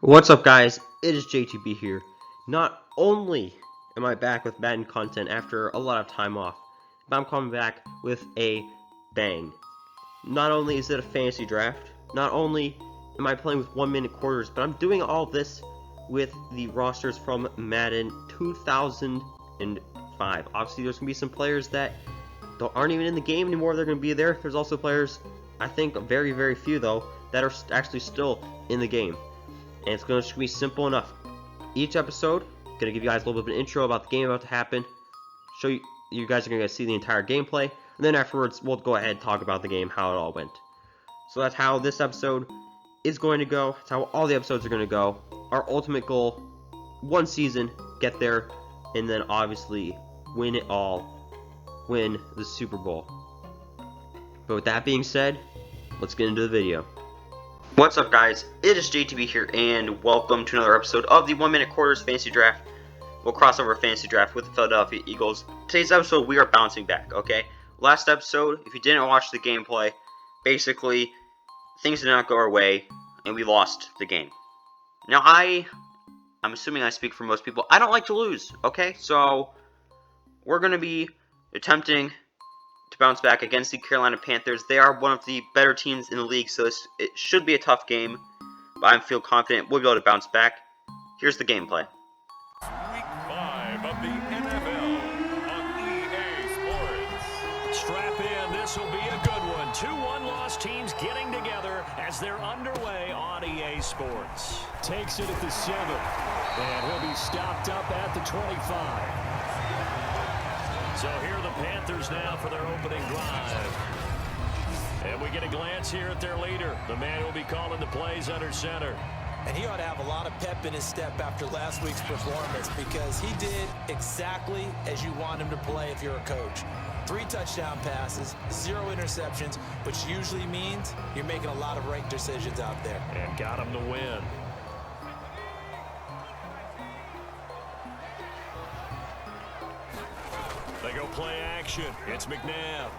What's up, guys? It is JTB here. Not only am I back with Madden content after a lot of time off, but I'm coming back with a bang. Not only is it a fantasy draft, not only am I playing with 1-minute quarters, but I'm doing all this with the rosters from Madden 2005. Obviously, there's going to be some players that aren't even in the game anymore. They're going to be there. There's also players, I think very, very few though, that are actually still in the game. And it's going to be simple enough. Each episode, going to give you guys a little bit of an intro about the game about to happen. Show you guys are going to see the entire gameplay. And then afterwards, we'll go ahead and talk about the game, how it all went. So that's how this episode is going to go. That's how all the episodes are going to go. Our ultimate goal, one season, get there, and then obviously win it all. Win the Super Bowl. But with that being said, let's get into the video. What's up, guys? It is JTB here, and welcome to another episode of the 1-minute quarters fantasy draft. We'll cross over fantasy draft with the Philadelphia Eagles. Today's episode, we are bouncing back, okay? Last episode, if you didn't watch the gameplay, basically, things did not go our way, and we lost the game. Now, I'm assuming I speak for most people, I don't like to lose, okay? So, we're going to be attempting to bounce back against the Carolina Panthers. They are one of the better teams in the league, so it should be a tough game, but I feel confident we'll be able to bounce back. Here's the gameplay. Week 5 of the NFL on EA Sports. Strap in, this will be a good one. 2 one-loss teams getting together as they're underway on EA Sports. Takes it at the 7, and he'll be stopped up at the 25. So here are the Panthers now for their opening drive. And we get a glance here at their leader, the man who will be calling the plays under center. And he ought to have a lot of pep in his step after last week's performance, because he did exactly as you want him to play if you're a coach. 3 touchdown passes, 0 interceptions, which usually means you're making a lot of right decisions out there. And got him to win. They go play action. It's McNabb.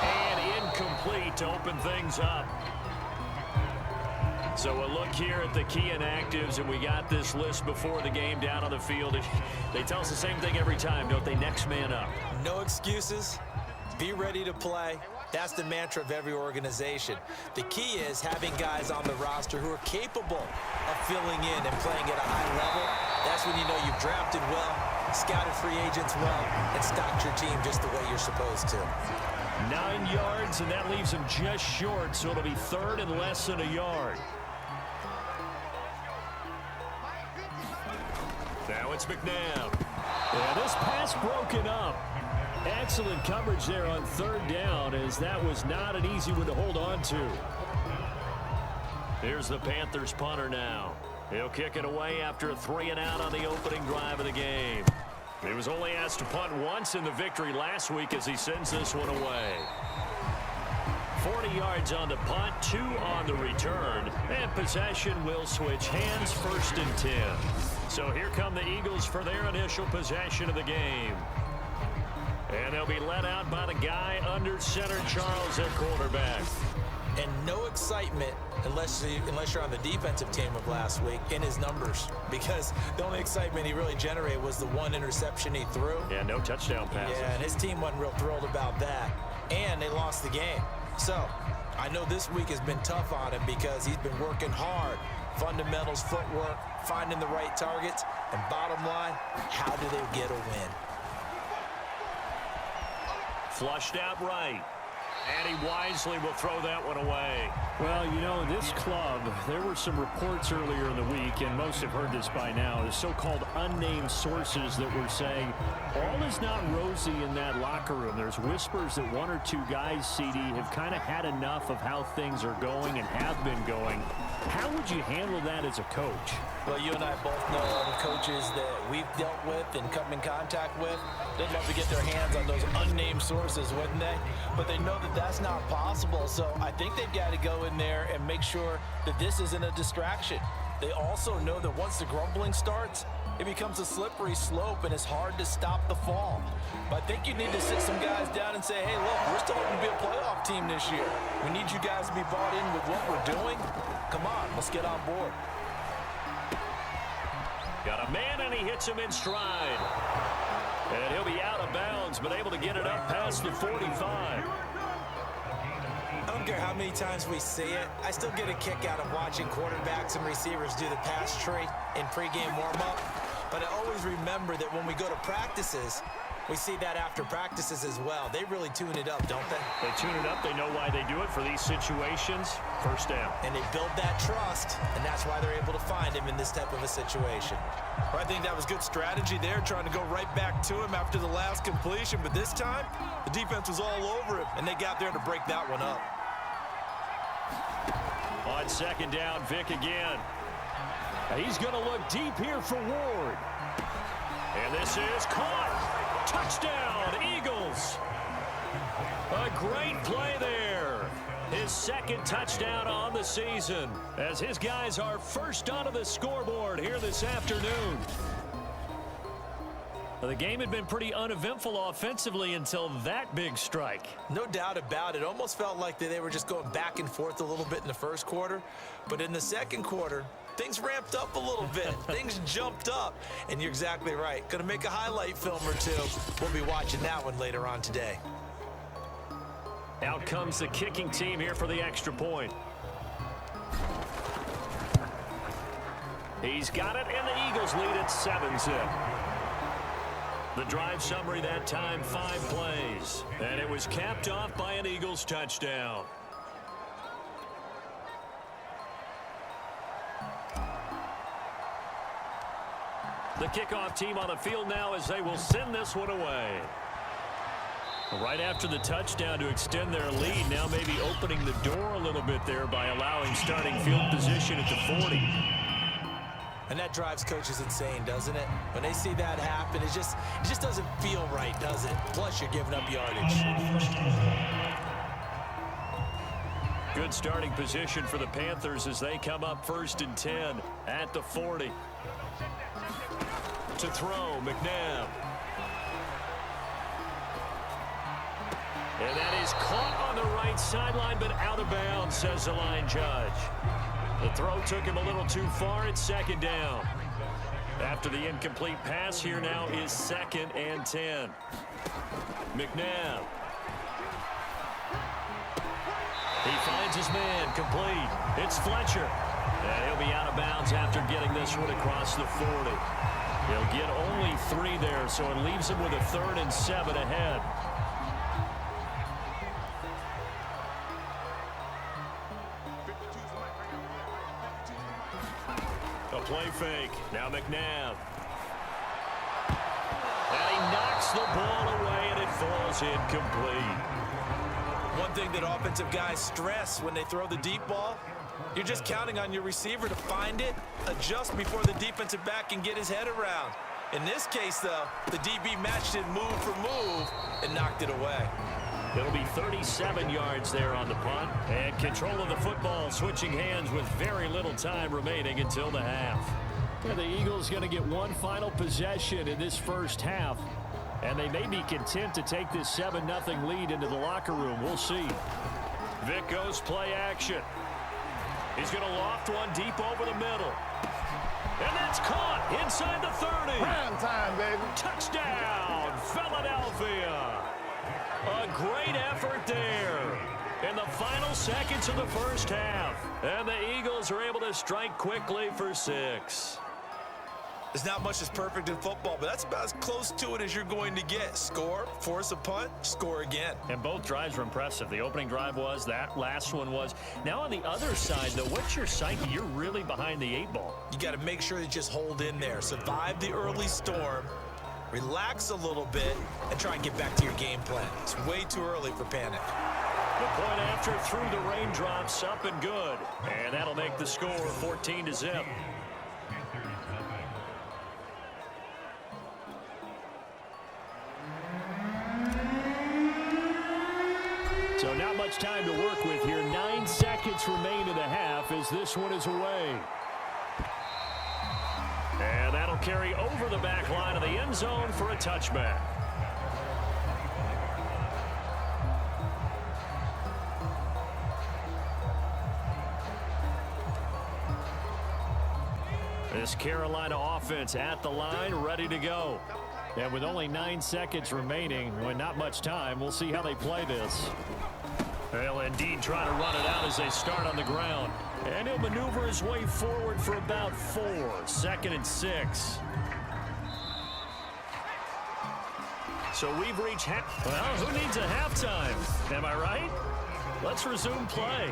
And incomplete to open things up. So a look here at the key inactives, and we got this list before the game down on the field. They tell us the same thing every time, don't they? Next man up. No excuses. Be ready to play. That's the mantra of every organization. The key is having guys on the roster who are capable of filling in and playing at a high level. That's when you know you've drafted well, scouted free agents well, and stocked your team just the way you're supposed to. 9 yards, and that leaves him just short, so it'll be 3rd and less than a yard. Now it's McNabb. Yeah, this pass broken up. Excellent coverage there on 3rd down, as that was not an easy one to hold on to. Here's the Panthers punter now. He'll kick it away after a 3-and-out on the opening drive of the game. He was only asked to punt once in the victory last week as he sends this one away. 40 yards on the punt, 2 on the return, and possession will switch hands, 1st and 10. So here come the Eagles for their initial possession of the game. And they'll be let out by the guy under center, Charles, at quarterback. And no excitement unless you're on the defensive team of last week in his numbers, because the only excitement he really generated was the 1 interception he threw. Yeah, no touchdown passes. Yeah, and his team wasn't real thrilled about that. And they lost the game. So I know this week has been tough on him because he's been working hard. Fundamentals, footwork, finding the right targets, and bottom line, how do they get a win? Flushed out right. And he wisely will throw that one away. Well, you know, this club, there were some reports earlier in the week, and most have heard this by now, the so-called unnamed sources that were saying all is not rosy in that locker room. There's whispers that 1 or 2 guys, CD, have kind of had enough of how things are going and have been going. How would you handle that as a coach? Well, you and I both know the coaches that we've dealt with and come in contact with. They'd love to get their hands on those unnamed sources, wouldn't they? But they know that that's not possible, so I think they've got to go in there and make sure that this isn't a distraction. They also know that once the grumbling starts, it becomes a slippery slope, and it's hard to stop the fall. But I think you need to sit some guys down and say, hey, look, we're still hoping to be a playoff team this year. We need you guys to be bought in with what we're doing. Come on, Let's get on board. Got a man, and he hits him in stride. And he'll be out of bounds, but able to get it up past the 45. I don't care how many times we see it. I still get a kick out of watching quarterbacks and receivers do the pass tree in pregame warm-up. But I always remember that when we go to practices, we see that after practices as well. They really tune it up, don't they? They tune it up. They know why they do it for these situations. First down. And they build that trust, and that's why they're able to find him in this type of a situation. I think that was good strategy there, trying to go right back to him after the last completion. But this time, the defense was all over him, and they got there to break that one up. On second down, Vick again. He's going to look deep here for Ward. And this is caught. Touchdown, Eagles. A great play there. His second touchdown on the season as his guys are first onto the scoreboard here this afternoon. The game had been pretty uneventful offensively until that big strike. No doubt about it. Almost felt like they were just going back and forth a little bit in the first quarter. But in the second quarter, things ramped up a little bit. Things jumped up. And you're exactly right. Going to make a highlight film or two. We'll be watching that one later on today. Out comes the kicking team here for the extra point. He's got it, and the Eagles lead at 7-zip. The drive summary that time, 5 plays. And it was capped off by an Eagles touchdown. The kickoff team on the field now as they will send this one away. Right after the touchdown to extend their lead, now maybe opening the door a little bit there by allowing starting field position at the 40. And that drives coaches insane, doesn't it? When they see that happen, it just doesn't feel right, does it? Plus, you're giving up yardage. Good starting position for the Panthers as they come up 1st and 10 at the 40. To throw, McNabb. And that is caught on the right sideline, but out of bounds, says the line judge. The throw took him a little too far. It's 2nd down. After the incomplete pass, here now is 2nd and 10. McNabb. He finds his man, complete. It's Fletcher. And he'll be out of bounds after getting this one across the 40. He'll get only 3 there, so it leaves him with a 3rd and 7 ahead. A play fake. Now McNabb. And he knocks the ball away, and it falls incomplete. One thing that offensive guys stress when they throw the deep ball, you're just counting on your receiver to find it, adjust before the defensive back can get his head around. In this case, though, the DB matched it move for move and knocked it away. It'll be 37 yards there on the punt. And control of the football switching hands with very little time remaining until the half. And the Eagles going to get one final possession in this first half. And they may be content to take this 7-0 lead into the locker room. We'll see. Vick goes play action. He's going to loft one deep over the middle. And that's caught inside the 30. Prime time, baby. Touchdown, Philadelphia. A great effort there in the final seconds of the first half. And the Eagles are able to strike quickly for 6. There's not much that's perfect in football, but that's about as close to it as you're going to get. Score, force a punt, score again. And both drives were impressive. The opening drive was, that last one was. Now on the other side, though, what's your psyche? You're really behind the 8 ball. You got to make sure you just hold in there. Survive the early storm, relax a little bit, and try and get back to your game plan. It's way too early for panic. The point after through the raindrops, up and good. And that'll make the score 14-0. So not much time to work with here. 9 seconds remain in the half as this one is away. And that'll carry over the back line of the end zone for a touchback. This Carolina offense at the line, ready to go. And with only 9 seconds remaining, when not much time, we'll see how they play this. They'll indeed try to run it out as they start on the ground. And he'll maneuver his way forward for about 4. 2nd and 6. So we've reached well, who needs a halftime? Am I right? Let's resume play.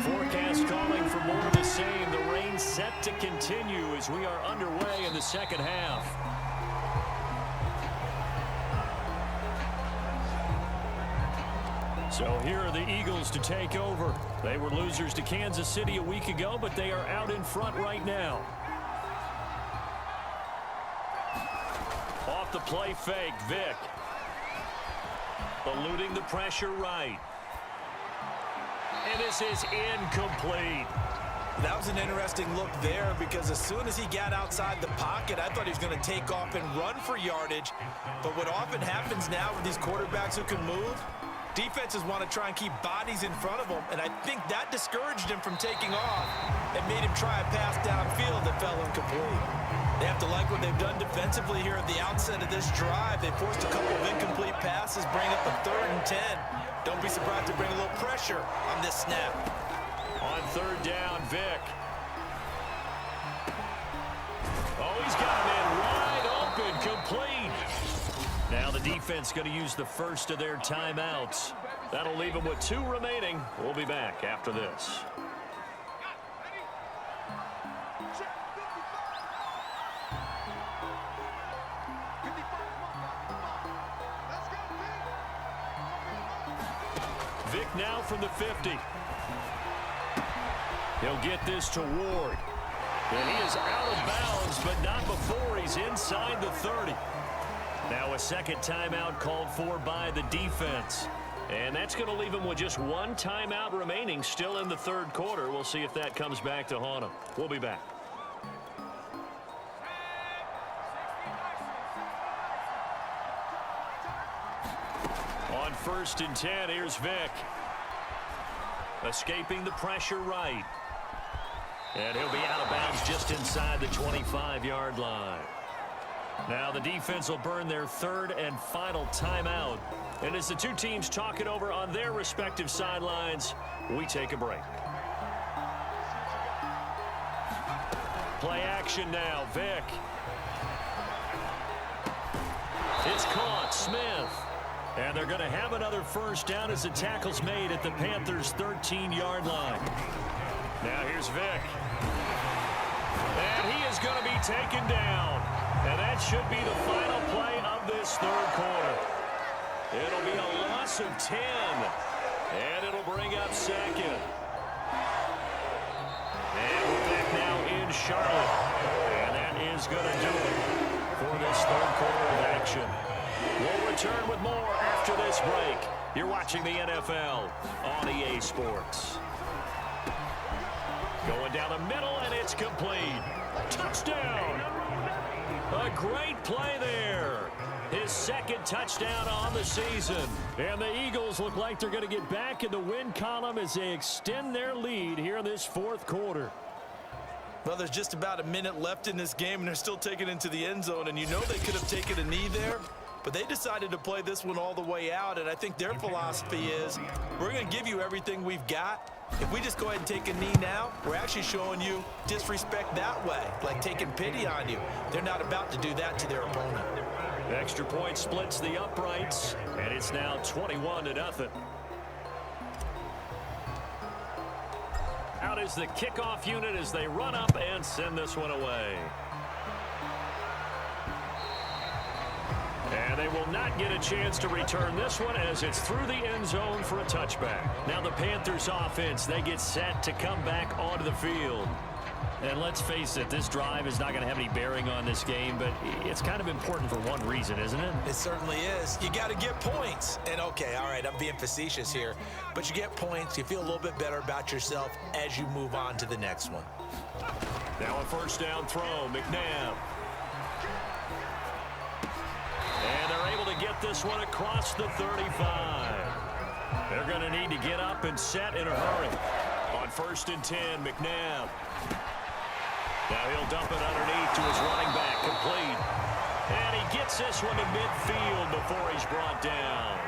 Forecast calling for more of the same. The rain set to continue as we are underway in the second half. So here are the Eagles to take over. They were losers to Kansas City a week ago, but they are out in front right now. Off the play fake, Vick. Eluding the pressure right. And this is incomplete. That was an interesting look there because as soon as he got outside the pocket, I thought he was going to take off and run for yardage. But what often happens now with these quarterbacks who can move, defenses want to try and keep bodies in front of them, and I think that discouraged him from taking off and made him try a pass downfield that fell incomplete. They have to like what they've done defensively here at the outset of this drive. They forced a couple of incomplete passes, bring up a 3rd and 10. Don't be surprised to bring a little pressure on this snap. On 3rd down, Vick. Oh, he's got him in wide open, complete. Now the defense going to use the first of their timeouts. That'll leave them with 2 remaining. We'll be back after this. Vick now from the 50. He'll get this to Ward. And he is out of bounds, but not before he's inside the 30. Now a second timeout called for by the defense. And that's going to leave him with just 1 timeout remaining still in the 3rd quarter. We'll see if that comes back to haunt him. We'll be back. On 1st and 10, here's Vick. Escaping the pressure right. And he'll be out of bounds just inside the 25-yard line. Now the defense will burn their 3rd and final timeout. And as the 2 teams talk it over on their respective sidelines, we take a break. Play action now, Vick. It's caught, Smith. And they're going to have another first down as the tackle's made at the Panthers' 13-yard line. Now here's Vick. And he is going to be taken down. And that should be the final play of this 3rd quarter. It'll be a loss of 10. And it'll bring up 2nd. And we're back now in Charlotte. And that is going to do it for this 3rd quarter of action. We'll return with more after this break. You're watching the NFL on EA Sports. Going down the middle, and it's complete. Touchdown! A great play there. His 2nd touchdown on the season. And the Eagles look like they're going to get back in the win column as they extend their lead here in this 4th quarter. Well, there's just about a minute left in this game, and they're still taking it into the end zone. And you know they could have taken a knee there, but they decided to play this one all the way out. And I think their philosophy is, we're going to give you everything we've got. If we just go ahead and take a knee now, we're actually showing you disrespect that way, like taking pity on you. They're not about to do that to their opponent. Extra point splits the uprights, and it's now 21-0. Out is the kickoff unit as they run up and send this one away. And they will not get a chance to return this one as it's through the end zone for a touchback. Now the Panthers offense, they get set to come back onto the field. And let's face it, this drive is not going to have any bearing on this game, but it's kind of important for one reason, isn't it? It certainly is. You got to get points. And okay, all right, I'm being facetious here, but you get points, you feel a little bit better about yourself as you move on to the next one. Now a 1st down throw, McNabb. And they're able to get this one across the 35. They're going to need to get up and set in a hurry. On 1st and 10, McNabb. Now he'll dump it underneath to his running back, complete. And he gets this one to midfield before he's brought down.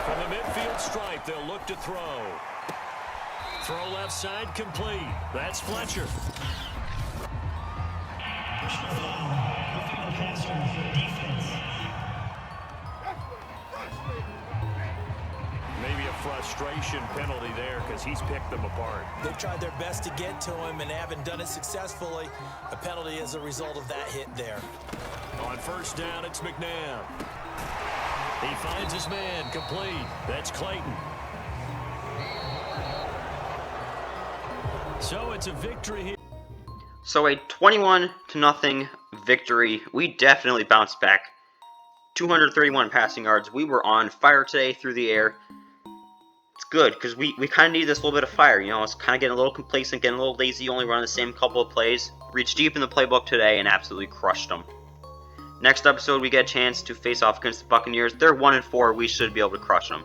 From the midfield stripe, they'll look to throw. Throw left side, complete. That's Fletcher. Maybe a frustration penalty there because he's picked them apart. They've tried their best to get to him and haven't done it successfully. A penalty is a result of that hit there. On first down, it's McNabb. He finds his man, complete. That's Clayton. So it's a victory here. So a 21-0 victory. We definitely bounced back. 231 passing yards. We were on fire today through the air. It's good because we kind of need this little bit of fire. You know, it's kind of getting a little complacent, getting a little lazy, only running the same couple of plays. Reached deep in the playbook today and absolutely crushed them. Next episode, we get a chance to face off against the Buccaneers. They're 1-4. We should be able to crush them.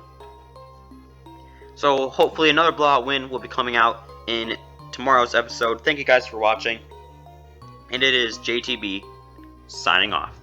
So hopefully another blowout win will be coming out in tomorrow's episode. Thank you guys for watching. And it is JTB signing off.